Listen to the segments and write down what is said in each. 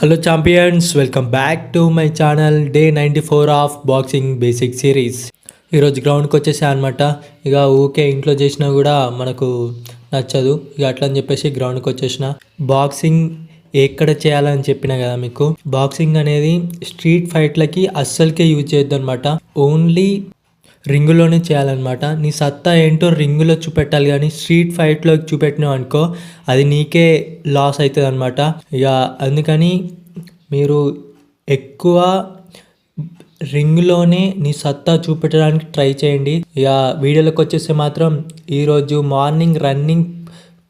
Hello champions, welcome back to my channel. Day 94 of boxing basic series. ఈరోజు గ్రౌండ్కి వచ్చేసా అనమాట. ఇక ఊకే ఇంట్లో చేసినా కూడా మనకు నచ్చదు, ఇక అట్లా అని చెప్పేసి గ్రౌండ్కి వచ్చేసిన. బాక్సింగ్ ఎక్కడ చేయాలని చెప్పినా కదా మీకు. బాక్సింగ్ అనేది స్ట్రీట్ ఫైట్లకి అస్సలకే యూజ్ చేయొద్దు అనమాట. ఓన్లీ రింగులోనే చేయాలన్నమాట. నీ సత్తా ఏంటో రింగులో చూపెట్టాలి, కానీ స్ట్రీట్ ఫైట్లో చూపెట్టినావు అనుకో అది నీకే లాస్ అవుతుంది అనమాట. ఇక అందుకని మీరు ఎక్కువ రింగులోనే నీ సత్తా చూపెట్టడానికి ట్రై చేయండి. ఇక వీడియోలోకి వచ్చేస్తే మాత్రం ఈరోజు మార్నింగ్ రన్నింగ్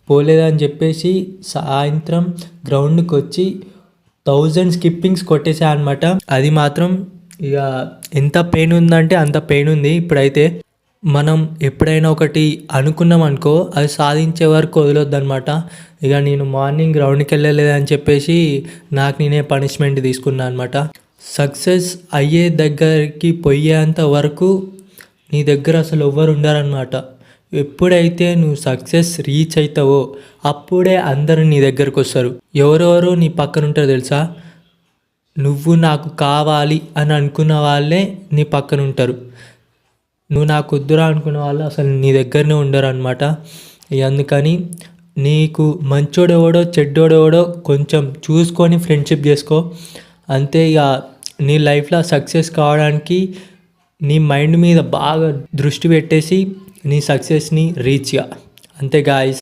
పోలేదని చెప్పేసి సాయంత్రం గ్రౌండ్కి వచ్చి 1000 స్కిప్పింగ్స్ కొట్టేసా అనమాట. అది మాత్రం ఇక ఎంత పెయిన్ ఉందంటే అంత పెయిన్ ఉంది. ఇప్పుడైతే మనం ఎప్పుడైనా ఒకటి అనుకున్నాం అనుకో అది సాధించే వరకు వదలొద్దు అనమాట. ఇక నేను మార్నింగ్ గ్రౌండ్కి వెళ్ళలేదని చెప్పేసి నాకు నేనే పనిష్మెంట్ తీసుకున్నాను అనమాట. సక్సెస్ అయ్యే దగ్గరికి పోయేంత వరకు నీ దగ్గర అసలు ఎవ్వరు ఉండారనమాట. ఎప్పుడైతే నువ్వు సక్సెస్ రీచ్ అవుతావో అప్పుడే అందరూ నీ దగ్గరకు వస్తారు. ఎవరెవరు నీ పక్కన ఉంటారో తెలుసా? నువ్వు నాకు కావాలి అని అనుకున్న వాళ్ళే నీ పక్కన ఉంటారు. నువ్వు నాకు వద్దురా అనుకున్న వాళ్ళు అసలు నీ దగ్గరనే ఉండరు అనమాట. అందుకని నీకు మంచోడెవడో చెడ్డోడెవడో కొంచెం చూసుకొని ఫ్రెండ్షిప్ చేసుకో అంతే. ఇక నీ లైఫ్లో సక్సెస్ కావడానికి నీ మైండ్ మీద బాగా దృష్టి పెట్టేసి నీ సక్సెస్ని రీచ్ అంతే గాయ్స్.